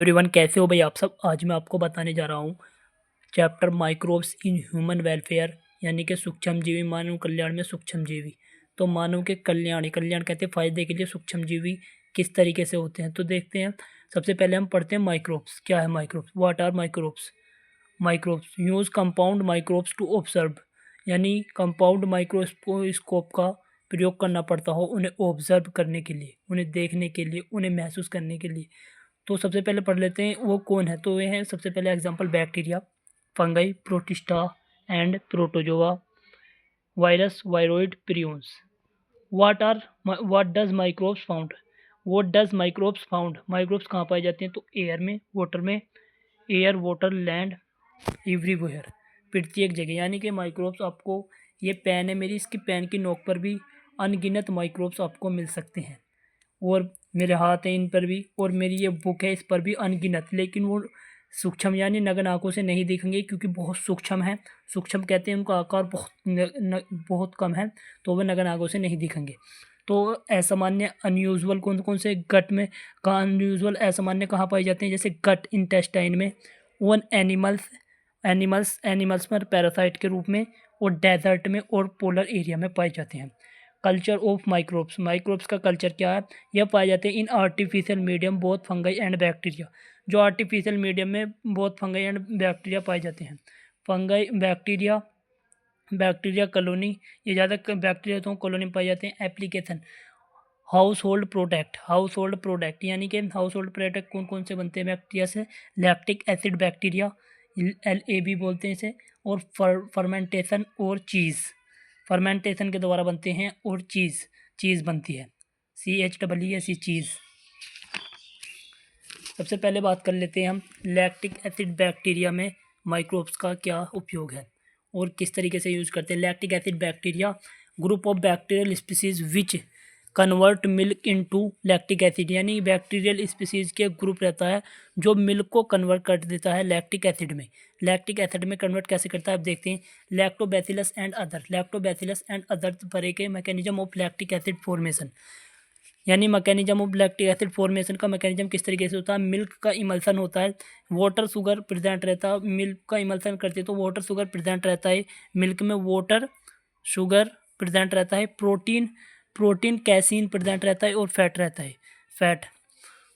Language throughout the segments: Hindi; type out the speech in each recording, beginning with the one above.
एवरीवन, कैसे हो भाई आप सब। आज मैं आपको बताने जा रहा हूँ chapter microbes in human welfare, यानी कि सूक्ष्मजीवी मानव कल्याण में सूक्ष्मजीवी। तो मानव के कल्याण कल्याण कहते हैं फायदे के लिए सूक्ष्मजीवी किस तरीके से होते हैं, तो देखते हैं। सबसे पहले हम पढ़ते हैं माइक्रोब्स। क्या है microbes? What are microbes? Microbes use compound microbes to observe, यानी कंपाउंड माइक्रोस्कोप का प्रयोग करना पड़ता हो उन्हें ऑब्जर्व करने के लिए, उन्हें देखने के लिए, उन्हें महसूस करने के लिए। तो सबसे पहले पढ़ लेते हैं वो कौन है। तो ये है सबसे पहले example bacteria, fungi, protista and protozoa, virus, viroid, prions. What does microbes found? Microbes कहाँ पाए जाते हैं? तो एयर में, वाटर में, एयर, वाटर, लैंड, एवरीवेयर, प्रत्येक जगह। यानी कि माइक्रोब्स आपको, ये पेन है मेरी, इसकी पेन की नोक पर भी अनगिनत माइक्रोब्स आपको मिल सकते हैं। और मेरे हाथ हैं इन पर भी, और मेरी ये बुक है इस पर भी अनगिनत, लेकिन वो सूक्ष्म यानी नग्न आंखों से नहीं दिखेंगे क्योंकि बहुत सूक्ष्म है। सूक्ष्म कहते हैं उनका आकार बहुत कम है, तो वह नग्न आंखों से नहीं दिखेंगे। तो असामान्य अनयूजुअल कौन कौन से गट में, कहाँ अनयूजुअल असामान्य कहाँ पाए जाते हैं? जैसे गट इंटेस्टाइन में, वन एनिमल्स पर पैरासाइट के रूप में, और डेजर्ट में और पोलर एरिया में पाए जाते हैं। कल्चर ऑफ माइक्रोब्स का कल्चर क्या है? यह पाए जाते हैं in artificial medium both fungi and bacteria. जो आर्टिफिशियल मीडियम में बोथ फंगाई एंड बैक्टीरिया पाए जाते हैं। फंगाई बैक्टीरिया कॉलोनी, ये ज़्यादा बैक्टीरिया तो कॉलोनी में पाए जाते हैं। एप्लीकेशन हाउस होल्ड प्रोडक्ट, यानी कि हाउस होल्ड प्रोडक्ट कौन कौन से बनते हैं बैक्टीरिया से? लैक्टिक एसिड बैक्टीरिया, LAB बोलते हैं इसे, और फर्मेंटेशन और चीज़, फर्मेंटेशन के द्वारा बनते हैं, और चीज़ बनती है, CHEES, चीज़। सबसे पहले बात कर लेते हैं हम लैक्टिक एसिड बैक्टीरिया में माइक्रोब्स का क्या उपयोग है और किस तरीके से यूज़ करते हैं। Lactic acid bacteria, group of bacterial species which convert milk into lactic acid, यानी बैक्टीरियल स्पीसीज के ग्रुप रहता है जो मिल्क को कन्वर्ट कर देता है लैक्टिक एसिड में। लैक्टिक एसिड में कन्वर्ट कैसे करता है आप देखते हैं। लैक्टोबैसिलस एंड अदर तरह के mechanism of lactic acid formation, यानी mechanism of lactic acid formation का मैकेनिज्म किस तरीके से होता है। मिल्क का इमल्सन होता है, वाटर शुगर प्रेजेंट रहता है। मिल्क का इमल्सन करते हैं तो वाटर शुगर प्रेजेंट रहता है, मिल्क में वाटर शुगर प्रेजेंट रहता है। प्रोटीन कैसीन प्रेजेंट रहता है, और फैट रहता है, फैट।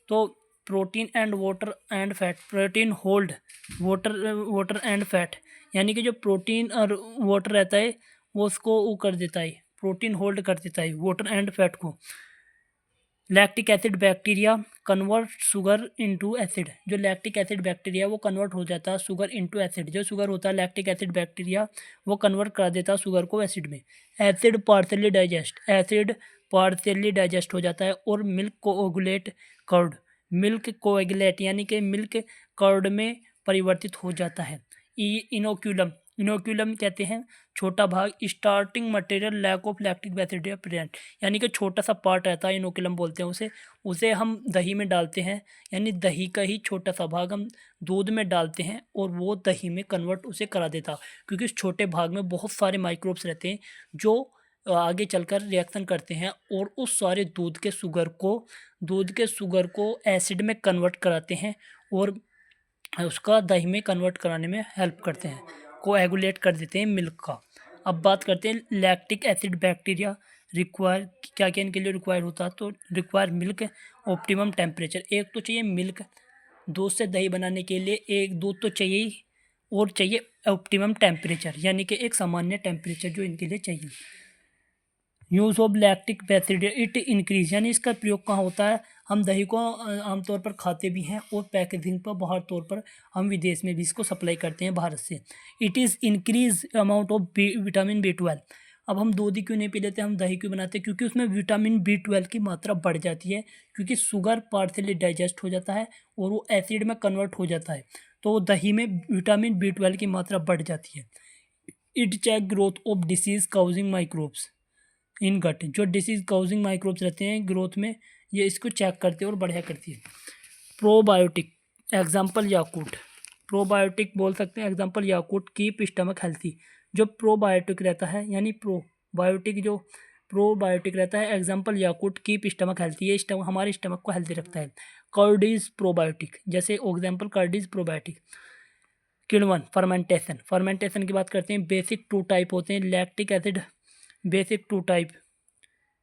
तो protein and water and fat, protein hold water and fat, यानी कि जो प्रोटीन और वाटर रहता है वो उसको वो कर देता है, प्रोटीन होल्ड कर देता है वाटर एंड फैट को। Lactic acid bacteria convert sugar into acid, जो लैक्टिक एसिड बैक्टीरिया वो कन्वर्ट हो जाता है शुगर इनटू एसिड। जो शुगर होता है लैक्टिक एसिड बैक्टीरिया वो कन्वर्ट कर देता है शुगर को एसिड में। एसिड पार्शियली डाइजेस्ट हो जाता है, और मिल्क कोएगुलेट यानी कि मिल्क कर्ड में परिवर्तित हो जाता है। इनोक्यूलम कहते हैं छोटा भाग, starting material lack of lactic bacteria present, यानी कि छोटा सा पार्ट रहता है, इनोक्यूलम बोलते हैं उसे हम दही में डालते हैं, यानी दही का ही छोटा सा भाग हम दूध में डालते हैं और वो दही में कन्वर्ट उसे करा देता, क्योंकि उस छोटे भाग में बहुत सारे माइक्रोब्स रहते हैं जो आगे चलकर रिएक्शन करते हैं और उस सारे दूध के शुगर को एसिड में कन्वर्ट कराते हैं और उसका दही में कन्वर्ट कराने में हेल्प करते हैं, कोएगुलेट कर देते हैं मिल्क का। अब बात करते हैं लैक्टिक एसिड बैक्टीरिया रिक्वायर क्या क्या इनके लिए रिक्वायर होता है। तो रिक्वायर मिल्क ऑप्टिमम टेम्परेचर, एक तो चाहिए मिल्क, दूध से दही बनाने के लिए एक दूध तो चाहिए ही, और चाहिए ऑप्टिमम टेम्परेचर, यानी कि एक सामान्य टेम्परेचर जो इनके लिए चाहिए। Use of lactic bacteria it increase, यानी इसका प्रयोग कहाँ होता है। हम दही को आमतौर पर खाते भी हैं और पैकेजिंग पर बाहर तौर पर हम विदेश में भी इसको सप्लाई करते हैं भारत से। It is increase amount of vitamin B12। अब हम दूध ही क्यों नहीं पी लेते, हम दही क्यों बनाते हैं? क्योंकि उसमें विटामिन B12 की मात्रा बढ़ जाती है, क्योंकि शुगर पार्शियली डाइजेस्ट हो जाता है और वो एसिड में कन्वर्ट हो जाता है, तो दही में विटामिन B12 की मात्रा बढ़ जाती है। It check growth of disease causing microbes in gut, जो डिसीज काउजिंग माइक्रोब्स रहते हैं ग्रोथ में, ये इसको चेक करती है और बढ़िया करती है। प्रोबायोटिक एग्जाम्पल याकूट, प्रोबायोटिक बोल सकते हैं एग्जाम्पल याकूट, कीप स्टमक हेल्थी। जो प्रोबायोटिक रहता है यानी प्रोबायोटिक रहता है एग्जाम्पल याकूट, कीप स्टमक हेल्थी, ये स्टमक हमारे स्टमक को हेल्थी रखता है। कर्डीज प्रोबायोटिक, जैसे एग्जाम्पल कर्डीज प्रोबायोटिक। किण्वन फर्मेंटेशन, फर्मेंटेशन की बात करते हैं। बेसिक 2 टाइप होते हैं lactic acid, basic 2 type,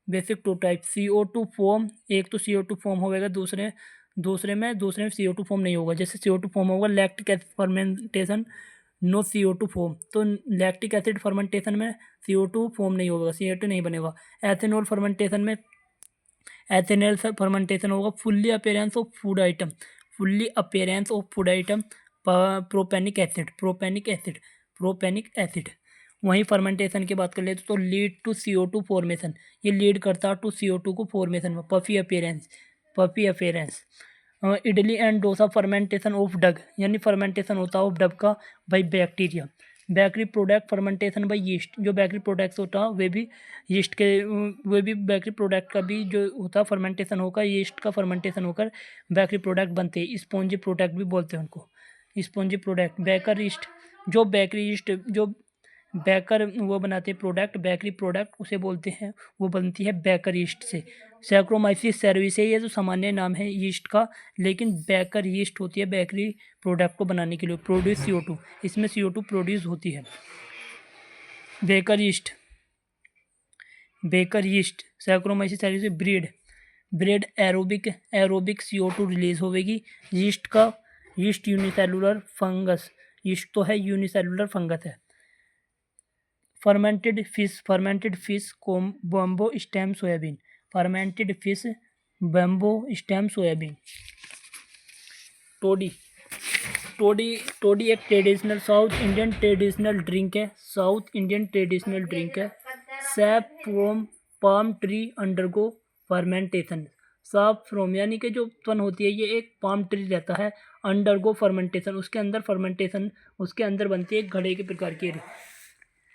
basic 2 type CO2 form, एक तो CO2 फॉर्म होगा, दूसरे में CO2 फॉर्म नहीं होगा। जैसे CO2 फॉर्म होगा lactic acid fermentation, no CO2 form, तो लैक्टिक एसिड फर्मेंटेशन में CO2 फॉर्म नहीं होगा, CO2 नहीं बनेगा। एथेनॉल फर्मेंटेशन में एथेनॉल फर्मेंटेशन होगा। Fully appearance of food item, fully appearance of food item, propionic acid, propionic acid. वहीं फर्मेंटेशन की बात कर ले तो लीड टू CO2 फॉर्मेशन, ये लीड करता है टू CO2 को फॉर्मेशन में। Puffy appearance. Idli and dosa fermentation of डग, यानी फर्मेंटेशन होता है ऑफ डग का by bacteria. Bakery product fermentation by yeast, जो बेकरी प्रोडक्ट्स होता है वे भी यीस्ट के, वे भी बेकरी प्रोडक्ट का भी जो होता है फर्मेंटेशन होकर, यीस्ट का फर्मेंटेशन होकर बेकरी प्रोडक्ट बनते हैं। स्पॉन्जी प्रोडक्ट भी बोलते हैं उनको, स्पॉन्जी प्रोडक्ट। बेकर यीस्ट, जो बेकरी यीस्ट जो बेकर वो बनाते हैं प्रोडक्ट, बेकरी प्रोडक्ट उसे बोलते हैं, वो बनती है बेकर यीस्ट से। सैक्रोमाइसिस सर्विस है, ये जो सामान्य नाम है यीस्ट का, लेकिन बेकर यीस्ट होती है बेकरी प्रोडक्ट को बनाने के लिए। प्रोड्यूस CO2, इसमें CO2 प्रोड्यूस होती है। Baker yeast Saccharomyces cerevisiae. Bread aerobic CO2 release होगी। यीस्ट यूनिसेलुलर फंगस, यीस्ट तो है यूनिसेलुलर फंगस है। Fermented fish bamboo stem soybean, fermented fish bamboo stem soybean. Toddy एक traditional South Indian traditional drink है। Sap from palm tree undergo fermentation, sap from यानी कि जो उत्पन्न होती है, ये एक पाम ट्री रहता है, अंडरगो फर्मेंटेशन, उसके अंदर फर्मेंटेशन, उसके अंदर बनती है एक घड़े के प्रकार की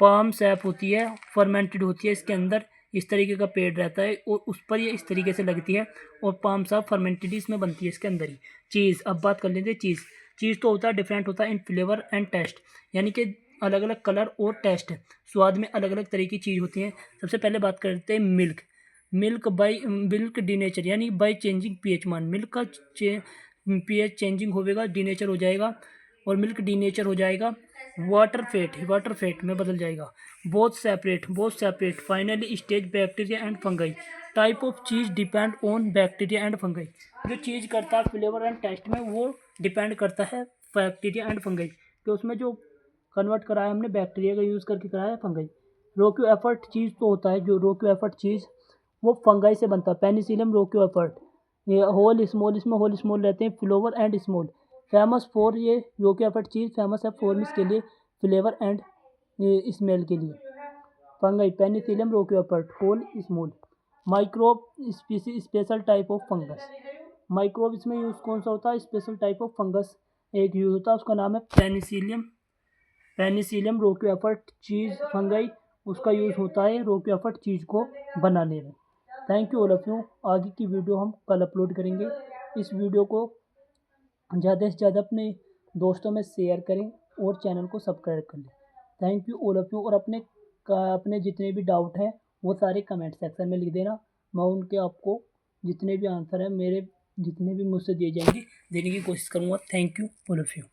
पाम सैप होती है, फर्मेंटेड होती है, इसके अंदर इस तरीके का पेड़ रहता है और उस पर ये इस तरीके से लगती है और पाम सैप फर्मेंटेड इसमें बनती है इसके अंदर ही। चीज़, अब बात कर लेते हैं चीज़ तो होता है डिफरेंट होता है इन फ्लेवर एंड टेस्ट, यानी कि अलग अलग कलर और टेस्ट है, स्वाद में अलग अलग तरह की चीज़ होती हैं। सबसे पहले बात करते हैं मिल्क डीनेचर, यानी बाई चेंजिंग पीएच मान, मिल्क का पीएच चेंजिंग होगा, डीनेचर हो जाएगा और मिल्क डीनेचर हो जाएगा। वाटर फेट में बदल जाएगा। Both separate finally stage bacteria and fungi. Type of cheese depend on bacteria and fungi, जो चीज़ करता है फ्लेवर एंड टेस्ट में वो डिपेंड करता है बैक्टीरिया एंड फंगाई, तो उसमें जो कन्वर्ट कराया हमने बैक्टीरिया का यूज़ करके कराया है फंगाई। रोक्यू एफर्ट चीज़ तो होता है, जो रोक्यू एफर्ट चीज़ वो फंगाई से बनता है। पेनिसिलियम रोक्यू एफर्ट, ये होल स्मॉल, इसमें होल स्मॉल रहते हैं, flavour and small. Famous for, ये रोक्यू एफर्ट चीज़ फेमस है फॉर इसके लिए, फ्लेवर एंड स्मेल के लिए। Fungi Penicillium roqueforti hole small. Microbe species special type of fungus, microbe इसमें यूज़ कौन सा होता है, स्पेशल टाइप ऑफ फंगस एक यूज़ होता है, उसका नाम है पेनिसिलियम रोक्यू एफर्ट चीज़ फंगाई, उसका यूज़ होता है रोक्यू एफर्ट चीज़ को बनाने में। Thank you all of you. आगे की वीडियो हम कल अपलोड करेंगे। इस वीडियो को ज़्यादा से ज़्यादा अपने दोस्तों में शेयर करें और चैनल को सब्सक्राइब कर लें। Thank you all of you. और अपने जितने भी डाउट हैं वो सारे कमेंट सेक्शन में लिख देना, मैं उनके आपको जितने भी आंसर हैं मेरे जितने भी मुझसे दिए जाएंगे देने की कोशिश करूँगा। Thank you all of you.